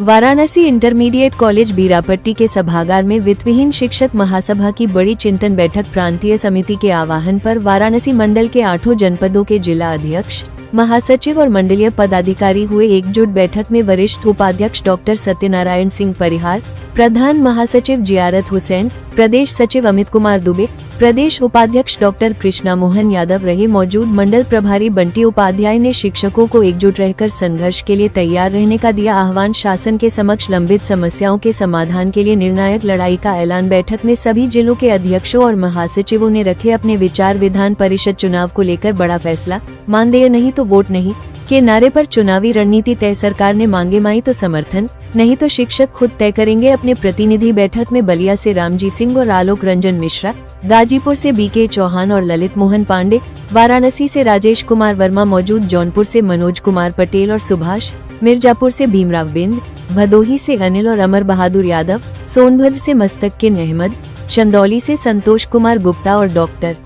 Varanasi intermediate college Birapatti के सभागार में वित्तविहीन शिक्षक महासभा की बड़ी चिंतन बैठक प्रांतीय समिति के आह्वान पर वाराणसी मंडल के 8 जनपदों के जिला अध्यक्ष, महासचिव और मंडलीय पदाधिकारी हुए एकजुट। बैठक में वरिष्ठ उपाध्यक्ष डॉक्टर सत्यनारायण सिंह परिहार, प्रधान महासचिव जियारत हुसैन, प्रदेश सचिव अमित कुमार दुबे, प्रदेश उपाध्यक्ष डॉक्टर कृष्णा मोहन यादव रहे मौजूद। मंडल प्रभारी बंटी उपाध्याय ने शिक्षकों को एकजुट रहकर संघर्ष के लिए तैयार रहने का दिया आह्वान। शासन के समक्ष लंबित समस्याओं के समाधान के लिए निर्णायक लड़ाई का ऐलान। बैठक में सभी जिलों के अध्यक्षों और महासचिवों ने रखे अपने विचार। विधान परिषद चुनाव को लेकर बड़ा फैसला, मानदेय नहीं तो वोट नहीं के नारे पर चुनावी रणनीति तय। सरकार ने मांगे माई तो समर्थन, नहीं तो शिक्षक खुद तय करेंगे अपने प्रतिनिधि। बैठक में बलिया से रामजी सिंह और आलोक रंजन मिश्रा, गाजीपुर से बीके चौहान और ललित मोहन पांडे, वाराणसी से राजेश कुमार वर्मा मौजूद। जौनपुर से मनोज कुमार पटेल और सुभाष, मिर्जापुर से भीमराव बिंद, भदोही से अनिल और अमर बहादुर यादव, सोनभद्र से मस्तकीन अहमद, चंदौली से संतोष कुमार गुप्ता और डॉक्टर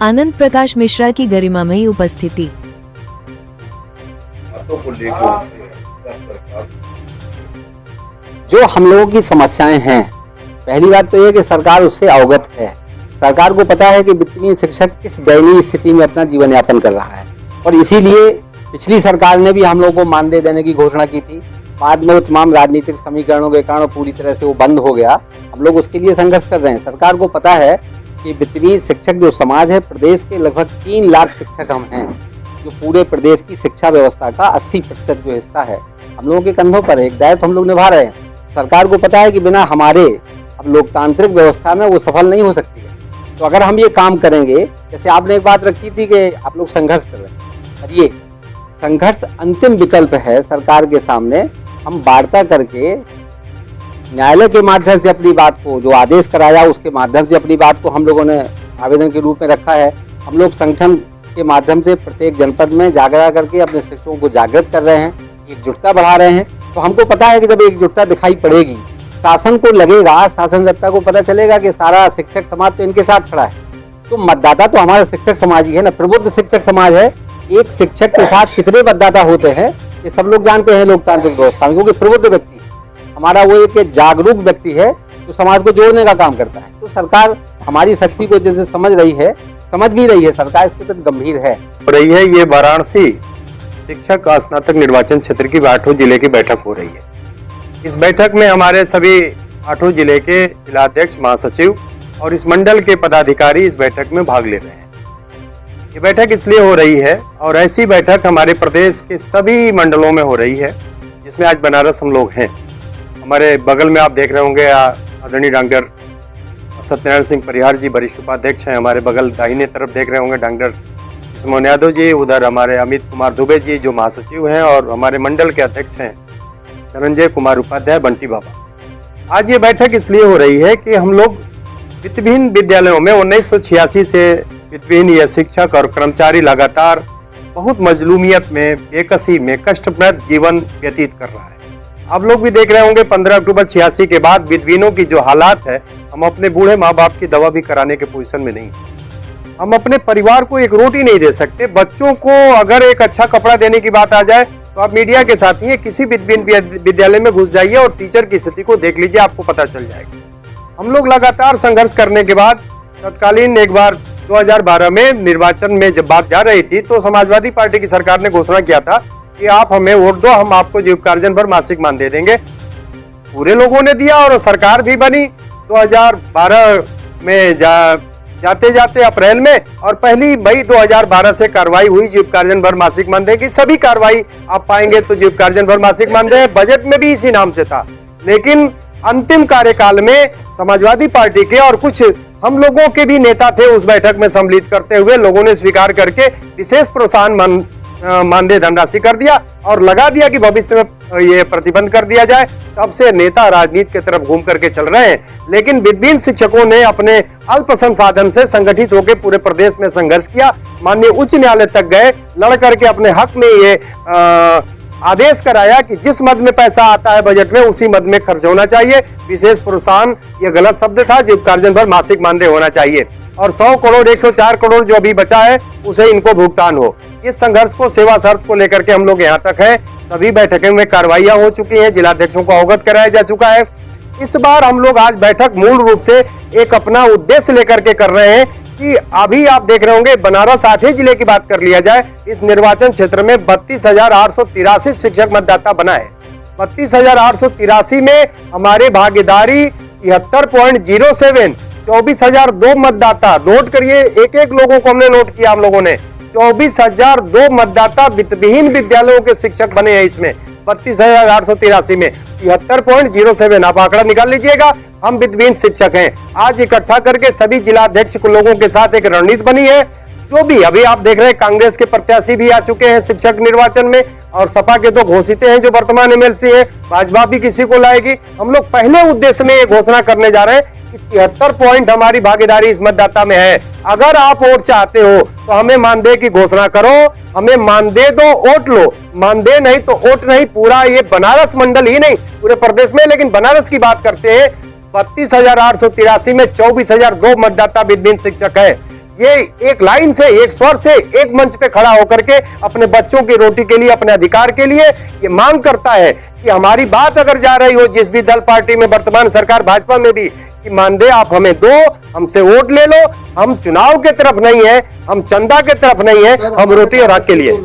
आनंद प्रकाश मिश्रा की गरिमामयी उपस्थिति। जो हम लोगों की समस्याएं हैं, पहली बात तो यह कि सरकार उससे अवगत है। सरकार को पता है कि वित्तीय शिक्षक किस दयनीय स्थिति में अपना जीवन यापन कर रहा है और इसीलिए पिछली सरकार ने भी हम लोगों को मानदेय देने की घोषणा की थी। बाद में वो तमाम राजनीतिक समीकरणों के कारण पूरी तरह से वो बंद हो गया। हम लोग उसके लिए संघर्ष कर रहे हैं। सरकार को पता है कि वित्तीय शिक्षक जो समाज है, प्रदेश के लगभग 3 लाख शिक्षक हम हैं, जो पूरे प्रदेश की शिक्षा व्यवस्था का 80% जो हिस्सा है हम लोगों के कंधों पर है। एक दायित्व हम लोग निभा रहे हैं। सरकार को पता है कि बिना हमारे अब लोकतांत्रिक व्यवस्था में वो सफल नहीं हो सकती है। तो अगर हम ये काम करेंगे, जैसे आपने एक बात रखी थी कि आप लोग संघर्ष कर रहे हैं, और ये संघर्ष अंतिम विकल्प है सरकार के सामने। हम वार्ता करके न्यायालय के माध्यम से अपनी बात को, जो आदेश कराया उसके माध्यम से अपनी बात को हम लोगों ने आवेदन के रूप में रखा है। हम लोग संगठन के माध्यम से प्रत्येक जनपद में जागरण करके अपने शिक्षकों को जागृत कर रहे हैं, एकजुटता बढ़ा रहे हैं। तो हमको पता है कि जब एकजुटता दिखाई पड़ेगी, शासन को लगेगा, शासन सत्ता को पता चलेगा कि सारा शिक्षक समाज तो इनके साथ खड़ा है, तो मतदाता तो हमारा शिक्षक समाज ही है ना, प्रबुद्ध शिक्षक समाज है। एक शिक्षक के साथ कितने मतदाता होते हैं ये सब लोग जानते हैं लोकतांत्रिक व्यवस्था में, क्योंकि प्रबुद्ध व्यक्ति हमारा वो एक जागरूक व्यक्ति है जो समाज को जोड़ने का काम करता है। तो सरकार हमारी शक्ति को जैसे समझ रही है, समझ भी रही है, सरकार इसके प्रति गंभीर है। रही है ये वाराणसी शिक्षक स्नातक निर्वाचन क्षेत्र की 8 जिले की बैठक हो रही है। इस बैठक में हमारे सभी 8 जिले के जिलाध्यक्ष, महासचिव और इस मंडल के पदाधिकारी इस बैठक में भाग ले रहे हैं। ये बैठक इसलिए हो रही है और ऐसी बैठक हमारे प्रदेश के सभी मंडलों में हो रही है, जिसमें आज बनारस हम लोग हैं। हमारे बगल में आप देख रहे होंगे आदरणीय डॉक्टर सत्यनारायण सिंह परिहार जी वरिष्ठ उपाध्यक्ष हैं। हमारे बगल दाहिने तरफ देख रहे होंगे डॉक्टर मोहन यादव जी, उधर हमारे अमित कुमार दुबे जी जो महासचिव हैं, और हमारे मंडल के अध्यक्ष हैं धनंजय कुमार उपाध्याय, बंटी बाबा। आज ये बैठक इसलिए हो रही है कि हम लोग वित्तविहीन विद्यालयों में 1986 से वित्तविहीन ये शिक्षक और कर्मचारी लगातार बहुत मजलूमियत में, बेकसी में कष्टप्रद जीवन व्यतीत कर रहा है। आप लोग भी देख रहे होंगे 15 अक्टूबर 86 के बाद वित्तविहीनों की जो हालात है, हम अपने बूढ़े माँ बाप की दवा भी कराने के पोजीशन में नहीं, हम अपने परिवार को एक रोटी नहीं दे सकते। बच्चों को अगर एक अच्छा कपड़ा देने की बात आ जाए तो आप मीडिया के साथ ही किसी विद्यालय में घुस जाइए और टीचर की स्थिति को देख लीजिए, आपको पता चल जाएगा। हम लोग लगातार संघर्ष करने के बाद तत्कालीन एक बार 2012 में निर्वाचन में जब बात जा रही थी, तो समाजवादी पार्टी की सरकार ने घोषणा किया था कि आप हमें वोट दो, हम आपको जीविकार्जन पर मासिक मान दे देंगे। पूरे लोगों ने दिया और सरकार भी बनी 2012 में जाते जाते अप्रैल में, और 1 मई 2012 से कार्रवाई हुई जीविकार्जन भर मासिक मानदेय की। सभी कार्रवाई आप पाएंगे तो जीविकार्जन भर मासिक मानदेय बजट में भी इसी नाम से था। लेकिन अंतिम कार्यकाल में समाजवादी पार्टी के और कुछ हम लोगों के भी नेता थे उस बैठक में सम्मिलित करते हुए, लोगों ने स्वीकार करके विशेष प्रोत्साहन मानदेय धनराशि कर दिया और लगा दिया कि भविष्य में ये प्रतिबंध कर दिया जाए। तब से नेता राजनीति की तरफ घूम करके चल रहे हैं। लेकिन विभिन्न शिक्षकों ने अपने अल्प संसाधन से संगठित होकर पूरे प्रदेश में संघर्ष किया, माननीय उच्च न्यायालय तक गए, लड़ करके अपने हक में ये आदेश कराया कि जिस मद में पैसा आता है बजट में उसी मद में खर्च होना चाहिए। विशेष प्रोत्साहन ये गलत शब्द था, जीविकार्जन पर मासिक मानदेय होना चाहिए और 100 करोड़ 104 करोड़ जो अभी बचा है उसे इनको भुगतान हो। इस संघर्ष को सेवा शर्त को लेकर के हम लोग यहाँ तक है। सभी बैठकें में कार्रवाइयां हो चुकी हैं, जिलाध्यक्षों को अवगत कराया जा चुका है। इस बार हम लोग आज बैठक मूल रूप से एक अपना उद्देश्य लेकर के कर रहे हैं कि अभी आप देख रहे होंगे बनारस 8 जिले की बात कर लिया जाए, इस निर्वाचन क्षेत्र में 32,883 शिक्षक मतदाता बना है। 32,883 में हमारी भागीदारी 73.07, 24,002 मतदाता, नोट करिए, एक एक लोगों को हमने नोट किया, हम लोगों ने 24,002 मतदाता वित्तविहीन विद्यालयों के शिक्षक बने हैं। इसमें 32,883 में 73.07, आप आंकड़ा निकाल लीजिएगा, हम वित्तविहीन शिक्षक हैं। आज इकट्ठा करके सभी जिलाध्यक्ष लोगों के साथ एक रणनीति बनी है। जो भी अभी आप देख रहे हैं, कांग्रेस के प्रत्याशी भी आ चुके हैं शिक्षक निर्वाचन में, और सपा के तो घोषित हैं जो वर्तमान एमएलसी है, भाजपा भी किसी को लाएगी। हम लोग पहले उद्देश्य में ये घोषणा करने जा रहे हैं कि 73 पॉइंट हमारी भागीदारी इस मतदाता में है। अगर आप वोट चाहते हो तो हमें मानदेय की घोषणा करो, हमें मानदेय दो, वोट लो, मानदेय नहीं तो वोट नहीं। पूरा ये बनारस मंडल ही नहीं, पूरे प्रदेश में, लेकिन बनारस की बात करते हैं, 32,883 में 24,002 मतदाता वित्तविहीन शिक्षक है। ये एक लाइन से, एक स्वर से, एक मंच पे खड़ा होकर के अपने बच्चों की रोटी के लिए, अपने अधिकार के लिए ये मांग करता है कि हमारी बात अगर जा रही हो जिस भी दल पार्टी में, वर्तमान सरकार भाजपा में भी, कि मानदेय आप हमें दो, हमसे वोट ले लो। हम चुनाव के तरफ नहीं है, हम चंदा के तरफ नहीं है, हम रोटी और हक के लिए।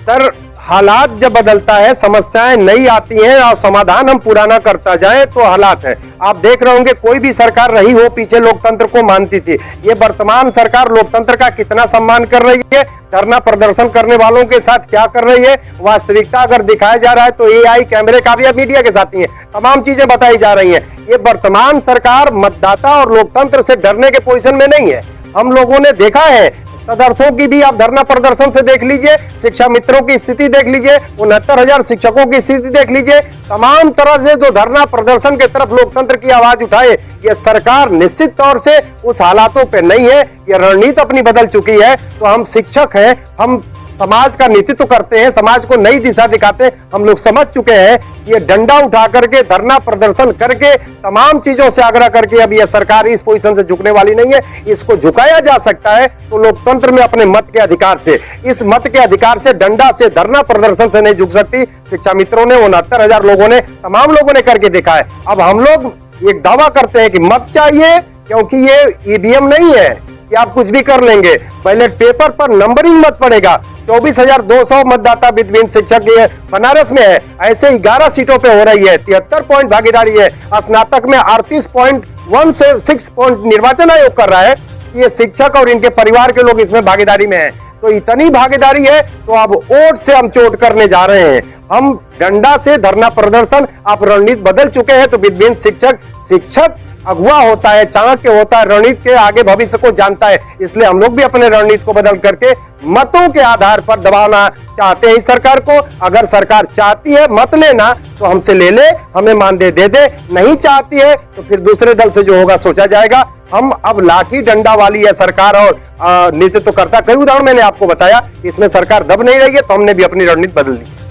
सर, हालात जब बदलता है, समस्याएं नई आती हैं और समाधान हम पुराना करता जाए तो हालात है। आप देख रहे होंगे, कोई भी सरकार रही हो पीछे लोकतंत्र को मानती थी। ये वर्तमान सरकार लोकतंत्र का कितना सम्मान कर रही है, धरना प्रदर्शन करने वालों के साथ क्या कर रही है, वास्तविकता अगर दिखाया जा रहा है तो एआई कैमरे का भी मीडिया के साथ ही है, तमाम चीजें बताई जा रही है। ये वर्तमान सरकार मतदाता और लोकतंत्र से डरने के पोजीशन में नहीं है। हम लोगों ने देखा है, तदर्थों की भी आप धरना प्रदर्शन से देख लीजिए, शिक्षा मित्रों की स्थिति देख लीजिए, 69,000 शिक्षकों की स्थिति देख लीजिए, तमाम तरह से जो धरना प्रदर्शन के तरफ लोकतंत्र की आवाज उठाए, ये सरकार निश्चित तौर से उस हालातों पे नहीं है। ये रणनीति अपनी बदल चुकी है। तो हम शिक्षक हैं, हम समाज का नेतृत्व करते हैं, समाज को नई दिशा दिखाते हैं। हम लोग समझ चुके हैं ये डंडा उठा करके, धरना प्रदर्शन करके, तमाम चीजों से आग्रह करके अब यह सरकार इस पोजीशन से झुकने वाली नहीं है। इसको झुकाया जा सकता है तो लोकतंत्र में अपने मत के अधिकार से, इस मत के अधिकार से, डंडा से, धरना प्रदर्शन से नहीं झुक सकती। शिक्षा मित्रों ने, 69,000 लोगों ने, तमाम लोगों ने करके देखा है। अब हम लोग एक दावा करते हैं कि मत चाहिए, क्योंकि ये ईवीएम नहीं है कि आप कुछ भी कर लेंगे। बैलेट पेपर पर नंबरिंग मत पड़ेगा। 24,200 मतदाता वित्तविहीन शिक्षक ये बनारस में है, ऐसे 11 सीटों पे हो रही है। 73 पॉइंट भागीदारी है। स्नातक में 38.16 पॉइंट निर्वाचन आयोग कर रहा है। ये शिक्षक और इनके परिवार के लोग इसमें भागीदारी में हैं। तो इतनी भागीदारी है तो अब वोट से हम चोट करने जा रहे हैं। हम डंडा से, धरना प्रदर्शन, आप रणनीति बदल चुके हैं। तो वित्तविहीन शिक्षक अगुआ होता है, चाणक्य होता है, रणनीति के आगे भविष्य को जानता है। इसलिए हम लोग भी अपने रणनीति को बदल करके मतों के आधार पर दबाना चाहते हैं इस सरकार को। अगर सरकार चाहती है मत लेना तो हमसे ले ले, हमें मानदेय दे दे। नहीं चाहती है तो फिर दूसरे दल से जो होगा सोचा जाएगा। हम अब लाठी डंडा वाली है सरकार और नेतृत्व करता। कई उदाहरण मैंने आपको बताया, इसमें सरकार दब नहीं रही है, तो हमने भी अपनी रणनीति बदल दी।